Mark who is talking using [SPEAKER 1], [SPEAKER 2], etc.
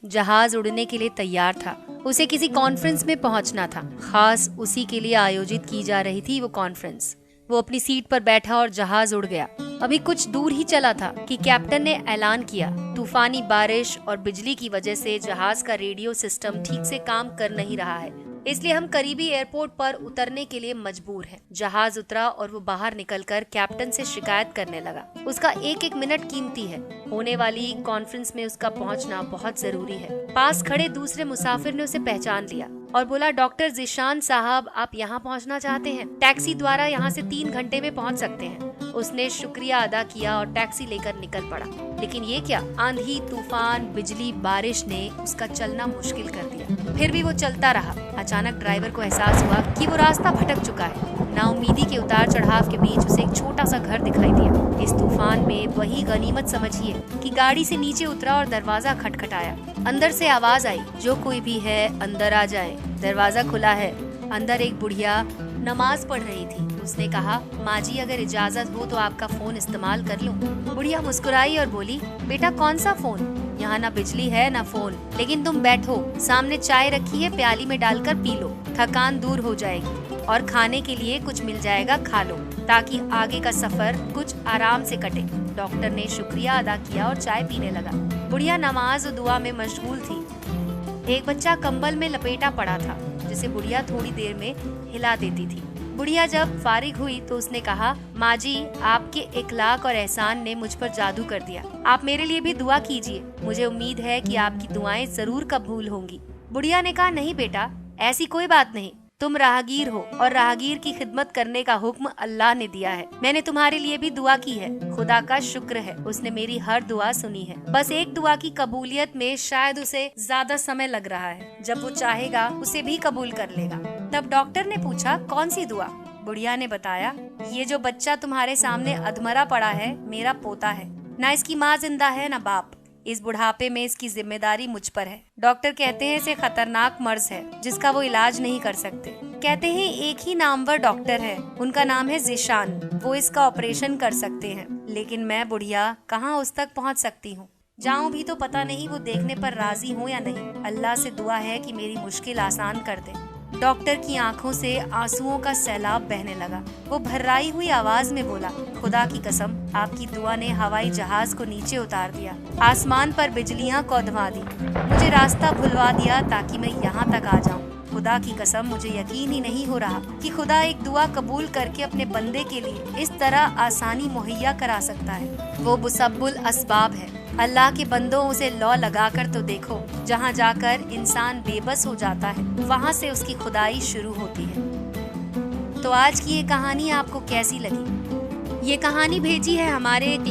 [SPEAKER 1] जहाज उड़ने के लिए तैयार था। उसे किसी कॉन्फ्रेंस में पहुंचना था, खास उसी के लिए आयोजित की जा रही थी वो कॉन्फ्रेंस। वो अपनी सीट पर बैठा और जहाज उड़ गया। अभी कुछ दूर ही चला था कि कैप्टन ने ऐलान किया, तूफानी बारिश और बिजली की वजह से जहाज का रेडियो सिस्टम ठीक से काम कर नहीं रहा है, इसलिए हम करीबी एयरपोर्ट पर उतरने के लिए मजबूर हैं। जहाज उतरा और वो बाहर निकलकर कैप्टन से शिकायत करने लगा। उसका एक एक मिनट कीमती है। होने वाली कॉन्फ्रेंस में उसका पहुंचना बहुत जरूरी है। पास खड़े दूसरे मुसाफिर ने उसे पहचान लिया और बोला, डॉक्टर ज़ीशान साहब, आप यहाँ पहुँचना चाहते हैं? टैक्सी द्वारा यहाँ से 3 घंटे में पहुँच सकते हैं। उसने शुक्रिया अदा किया और टैक्सी लेकर निकल पड़ा। लेकिन ये क्या, आंधी, तूफान, बिजली, बारिश ने उसका चलना मुश्किल कर दिया। फिर भी वो चलता रहा। अचानक ड्राइवर को एहसास हुआ कि वो रास्ता भटक चुका है। नाउमीदी के उतार चढ़ाव के बीच उसे एक छोटा सा घर दिखाई दिया। इस तूफान में वही गनीमत समझिए कि गाड़ी से नीचे उतरा और दरवाजा खटखटाया। अंदर से आवाज आई, जो कोई भी है अंदर आ जाए। दरवाजा खुला है। अंदर एक बुढ़िया नमाज पढ़ रही थी। उसने कहा, माँ जी, अगर इजाजत हो तो आपका फोन इस्तेमाल कर लूं। बुढ़िया मुस्कुराई और बोली, बेटा कौन सा फोन? यहाँ ना बिजली है ना फोन, लेकिन तुम बैठो, सामने चाय रखी है, प्याली में डालकर पी लो, थकान दूर हो जाएगी और खाने के लिए कुछ मिल जाएगा, खा लो, ताकि आगे का सफर कुछ आराम से कटे। डॉक्टर ने शुक्रिया अदा किया और चाय पीने लगा। बुढ़िया नमाज और दुआ में मशगूल थी। एक बच्चा कंबल में लपेटा पड़ा था, जिसे बुढ़िया थोड़ी देर में हिला देती थी। बुढ़िया जब फारिग हुई तो उसने कहा, माँ जी, आपके इखलाक और एहसान ने मुझ पर जादू कर दिया। आप मेरे लिए भी दुआ कीजिए। मुझे उम्मीद है कि आपकी दुआएं जरूर कबूल होंगी। बुढ़िया ने कहा, नहीं बेटा, ऐसी कोई बात नहीं। तुम राहगीर हो और राहगीर की खिदमत करने का हुक्म अल्लाह ने दिया है। मैंने तुम्हारे लिए भी दुआ की है। खुदा का शुक्र है, उसने मेरी हर दुआ सुनी है। बस एक दुआ की कबूलियत में शायद उसे ज्यादा समय लग रहा है। जब वो चाहेगा उसे भी कबूल कर लेगा। तब डॉक्टर ने पूछा, कौन सी दुआ? बुढ़िया ने बताया, ये जो बच्चा तुम्हारे सामने अधमरा पड़ा है, मेरा पोता है। ना इसकी माँ जिंदा है ना बाप। इस बुढ़ापे में इसकी जिम्मेदारी मुझ पर है। डॉक्टर कहते हैं इसे खतरनाक मर्ज है जिसका वो इलाज नहीं कर सकते। कहते हैं एक ही नामवर डॉक्टर है, उनका नाम है ज़ीशान। वो इसका ऑपरेशन कर सकते हैं, लेकिन मैं बुढ़िया कहाँ उस तक पहुँच सकती हूँ? जाऊँ भी तो पता नहीं वो देखने पर राजी हो या नहीं। अल्लाह से दुआ है कि मेरी मुश्किल आसान कर दे। डॉक्टर की आंखों से आंसुओं का सैलाब बहने लगा। वो भर्राई हुई आवाज में बोला, खुदा की कसम, आपकी दुआ ने हवाई जहाज को नीचे उतार दिया, आसमान पर बिजलियां कौंधवा दी, मुझे रास्ता भुलवा दिया ताकि मैं यहाँ तक आ जाऊँ। खुदा की कसम, मुझे यकीन ही नहीं हो रहा कि खुदा एक दुआ कबूल करके अपने बंदे के लिए इस तरह आसानी मुहैया करा सकता है। वो मुसब्बुल असबाब है। अल्लाह के बंदों, उसे लौ लगाकर तो देखो। जहाँ जाकर इंसान बेबस हो जाता है, वहाँ से उसकी खुदाई शुरू होती है। तो आज की ये कहानी आपको कैसी लगी? ये कहानी भेजी है हमारे एक